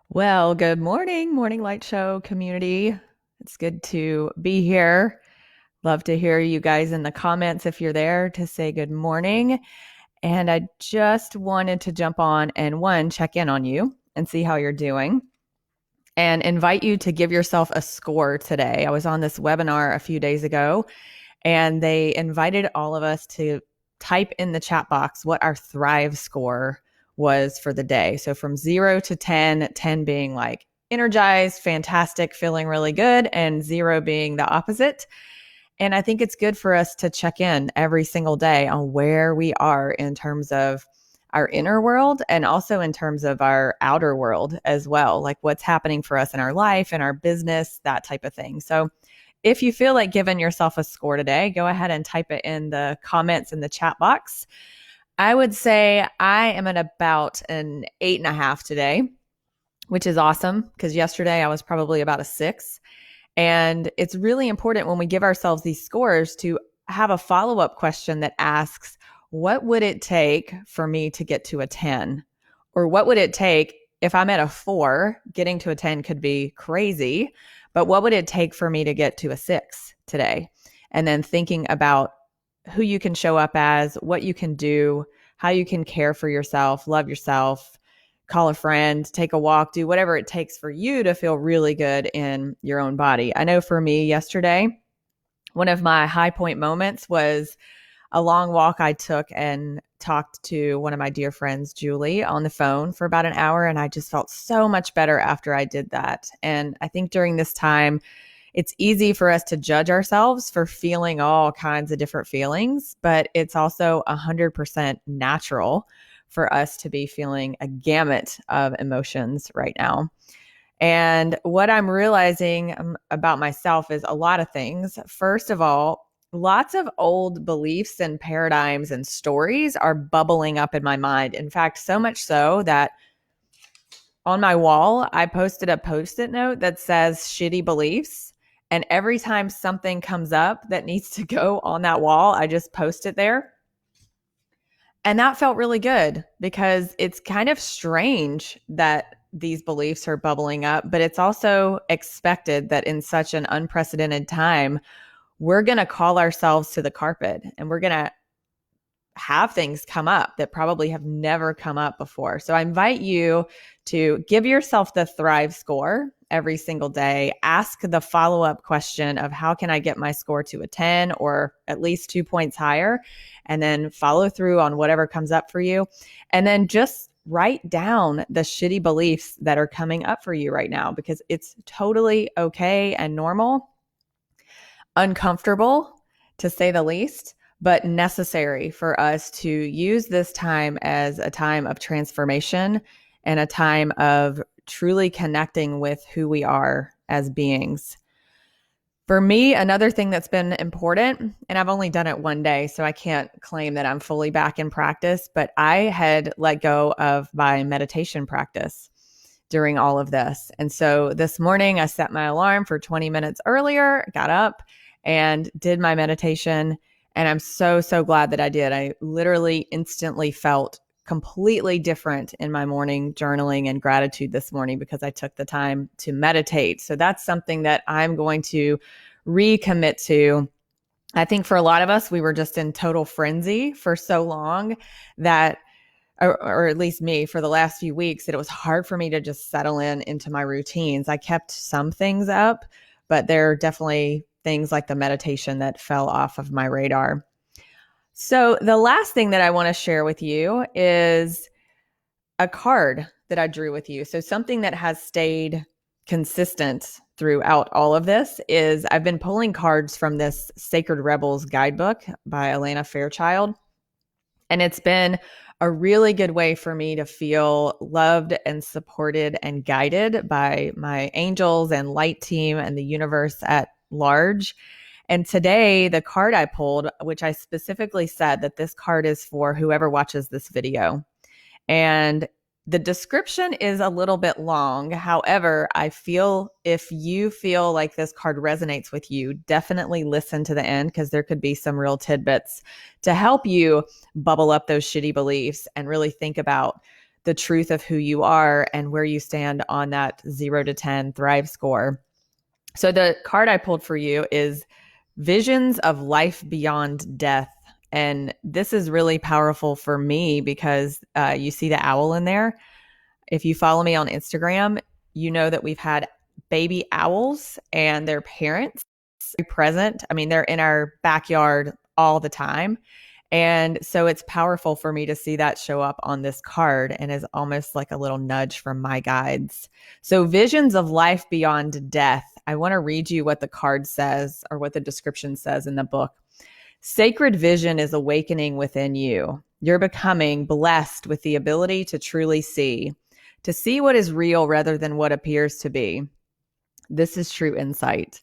Well, good morning, Morning Light Show community. It's good to be here. Love to hear you guys in the comments if you're there to say good morning. And I just wanted to jump on and check in on you and see how you're doing and invite you to give yourself a score today. I was on this webinar a few days ago and they invited all of us to type in the chat box what our Thrive score was for the day. So from 0 to 10, 10 being like energized, fantastic, feeling really good, and 0 being the opposite. And I think it's good for us to check in every single day on where we are in terms of our inner world and also in terms of our outer world as well, like what's happening for us in our life and our business, that type of thing. So if you feel like giving yourself a score today, go ahead and type it in the comments in the chat box. I would say I am at about an 8.5 today, which is awesome because yesterday I was probably about a 6. And it's really important when we give ourselves these scores to have a follow-up question that asks, what would it take for me to get to a 10? Or what would it take if I'm at a 4? Getting to a 10 could be crazy, but what would it take for me to get to a 6 today? And then thinking about who you can show up as, what you can do, how you can care for yourself, love yourself, call a friend, take a walk, do whatever it takes for you to feel really good in your own body. I know for me yesterday, one of my high point moments was a long walk I took and talked to one of my dear friends, Julie, on the phone for about an hour. And I just felt so much better after I did that. And I think during this time, it's easy for us to judge ourselves for feeling all kinds of different feelings, but it's also 100% natural for us to be feeling a gamut of emotions right now. And what I'm realizing about myself is a lot of things. First of all, lots of old beliefs and paradigms and stories are bubbling up in my mind. In fact, so much so that on my wall, I posted a Post-it note that says shitty beliefs. And every time something comes up that needs to go on that wall, I just post it there. And that felt really good because it's kind of strange that these beliefs are bubbling up, but it's also expected that in such an unprecedented time, we're going to call ourselves to the carpet and we're going to have things come up that probably have never come up before. So I invite you to give yourself the Thrive score every single day. Ask the follow-up question of how can I get my score to a 10 or at least 2 points higher? And then follow through on whatever comes up for you. And then just write down the shitty beliefs that are coming up for you right now because it's totally okay and normal, uncomfortable to say the least, but necessary for us to use this time as a time of transformation and a time of truly connecting with who we are as beings. For me, another thing that's been important, and I've only done it one day, so I can't claim that I'm fully back in practice, but I had let go of my meditation practice during all of this. And so this morning, I set my alarm for 20 minutes earlier, got up and did my meditation. And I'm so, so glad that I did. I literally instantly felt completely different in my morning journaling and gratitude this morning because I took the time to meditate. So that's something that I'm going to recommit to. I think for a lot of us, we were just in total frenzy for so long that, or at least me, for the last few weeks, that it was hard for me to just settle into my routines. I kept some things up, but there are definitely things like the meditation that fell off of my radar. So the last thing that I want to share with you is a card that I drew with you. So something that has stayed consistent throughout all of this is I've been pulling cards from this Sacred Rebels guidebook by Elena Fairchild. And it's been a really good way for me to feel loved and supported and guided by my angels and light team and the universe at large. And today, the card I pulled, which I specifically said that this card is for whoever watches this video. And the description is a little bit long. However, I feel if you feel like this card resonates with you, definitely listen to the end because there could be some real tidbits to help you bubble up those shitty beliefs and really think about the truth of who you are and where you stand on that 0 to 10 Thrive score. So the card I pulled for you is Visions of Life Beyond Death. And this is really powerful for me because you see the owl in there. If you follow me on Instagram, you know that we've had baby owls and their parents present. I mean, they're in our backyard all the time. And so it's powerful for me to see that show up on this card and is almost like a little nudge from my guides. So Visions of Life Beyond Death. I want to read you what the card says or what the description says in the book. Sacred vision is awakening within you. You're becoming blessed with the ability to truly see what is real rather than what appears to be. This is true insight.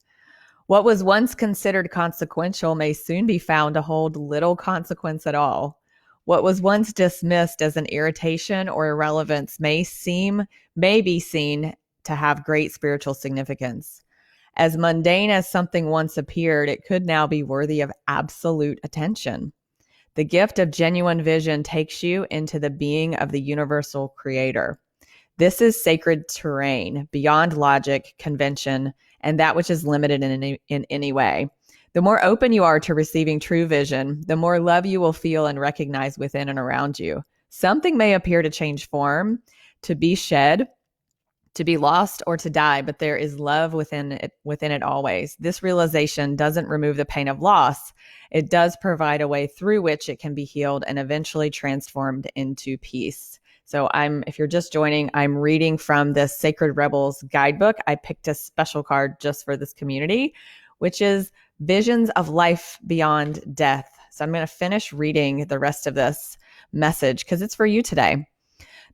What was once considered consequential may soon be found to hold little consequence at all. What was once dismissed as an irritation or irrelevance may be seen to have great spiritual significance. As mundane as something once appeared, it could now be worthy of absolute attention. The gift of genuine vision takes you into the being of the universal creator. This is sacred terrain, beyond logic, convention, and that which is limited in any way. The more open you are to receiving true vision, the more love you will feel and recognize within and around you. Something may appear to change form, to be shed, to be lost, or to die, but there is love within it always. This realization doesn't remove the pain of loss. It does provide a way through which it can be healed and eventually transformed into peace. So if you're just joining, I'm reading from the Sacred Rebels guidebook. I picked a special card just for this community, which is Visions of Life Beyond Death. So I'm going to finish reading the rest of this message because it's for you today.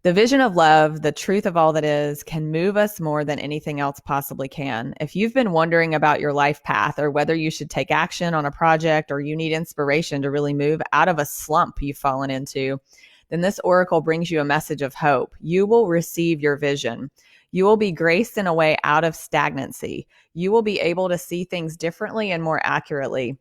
The vision of love, the truth of all that is, can move us more than anything else possibly can. If you've been wondering about your life path or whether you should take action on a project or you need inspiration to really move out of a slump you've fallen into, then this oracle brings you a message of hope. You will receive your vision. You will be graced in a way out of stagnancy. You will be able to see things differently and more accurately.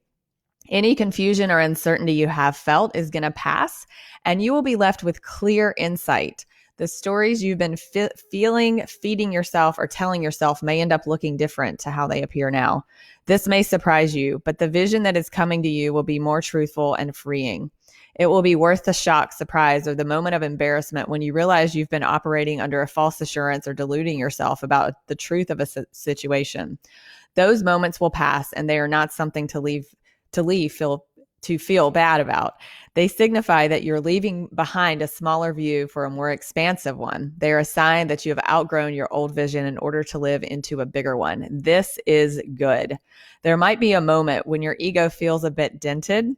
Any confusion or uncertainty you have felt is going to pass, and you will be left with clear insight. The stories you've been feeding yourself or telling yourself may end up looking different to how they appear now. This may surprise you, but the vision that is coming to you will be more truthful and freeing. It will be worth the shock, surprise, or the moment of embarrassment when you realize you've been operating under a false assurance or deluding yourself about the truth of a situation. Those moments will pass, and they are not something to feel bad about. They signify that you're leaving behind a smaller view for a more expansive one. They are a sign that you have outgrown your old vision in order to live into a bigger one. This is good. There might be a moment when your ego feels a bit dented,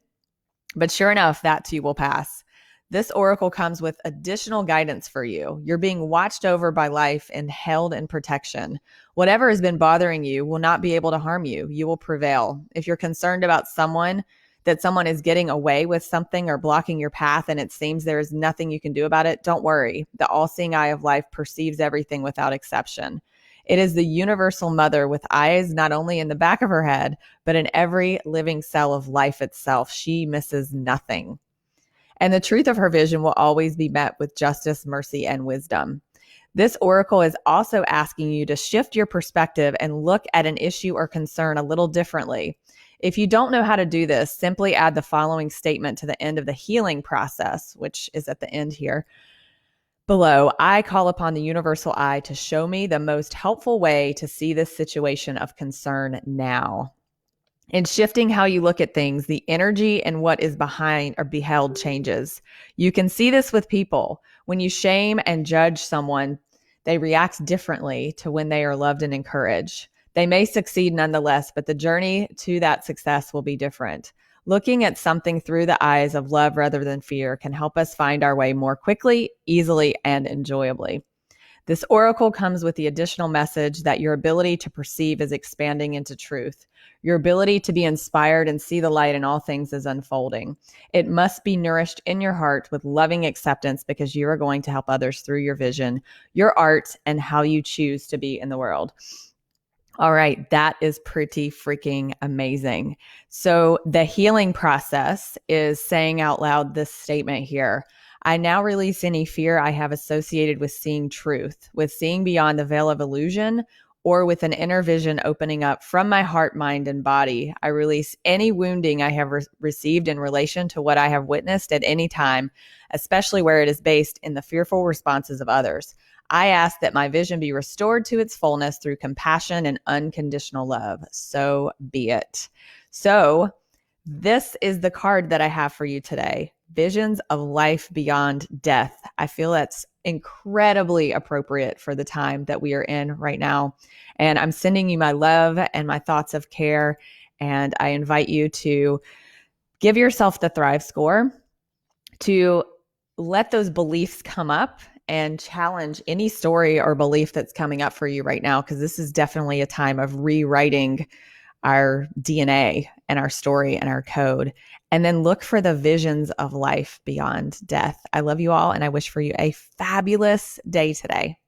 but sure enough, that too will pass. This oracle comes with additional guidance for you. You're being watched over by life and held in protection. Whatever has been bothering you will not be able to harm you. You will prevail. If you're concerned about that someone is getting away with something or blocking your path and it seems there is nothing you can do about it, don't worry. The all-seeing eye of life perceives everything without exception. It is the universal mother with eyes not only in the back of her head, but in every living cell of life itself. She misses nothing. And the truth of her vision will always be met with justice, mercy, and wisdom. This oracle is also asking you to shift your perspective and look at an issue or concern a little differently. If you don't know how to do this, simply add the following statement to the end of the healing process, which is at the end here. Below, I call upon the universal eye to show me the most helpful way to see this situation of concern now. In shifting how you look at things, the energy and what is behind or beheld changes. You can see this with people. When you shame and judge someone, they react differently to when they are loved and encouraged. They may succeed nonetheless, but the journey to that success will be different. Looking at something through the eyes of love rather than fear can help us find our way more quickly, easily, and enjoyably. This oracle comes with the additional message that your ability to perceive is expanding into truth. Your ability to be inspired and see the light in all things is unfolding. It must be nourished in your heart with loving acceptance because you are going to help others through your vision, your art, and how you choose to be in the world. All right, that is pretty freaking amazing. So the healing process is saying out loud this statement here. I now release any fear I have associated with seeing truth, with seeing beyond the veil of illusion, or with an inner vision opening up from my heart, mind, and body. I release any wounding I have received in relation to what I have witnessed at any time, especially where it is based in the fearful responses of others. I ask that my vision be restored to its fullness through compassion and unconditional love. So be it. So, this is the card that I have for you today. Visions of life beyond death. I feel that's incredibly appropriate for the time that we are in right now. And I'm sending you my love and my thoughts of care. And I invite you to give yourself the Thrive score, to let those beliefs come up and challenge any story or belief that's coming up for you right now, because this is definitely a time of rewriting our DNA and our story and our code. And then look for the visions of life beyond death. I love you all, and I wish for you a fabulous day today.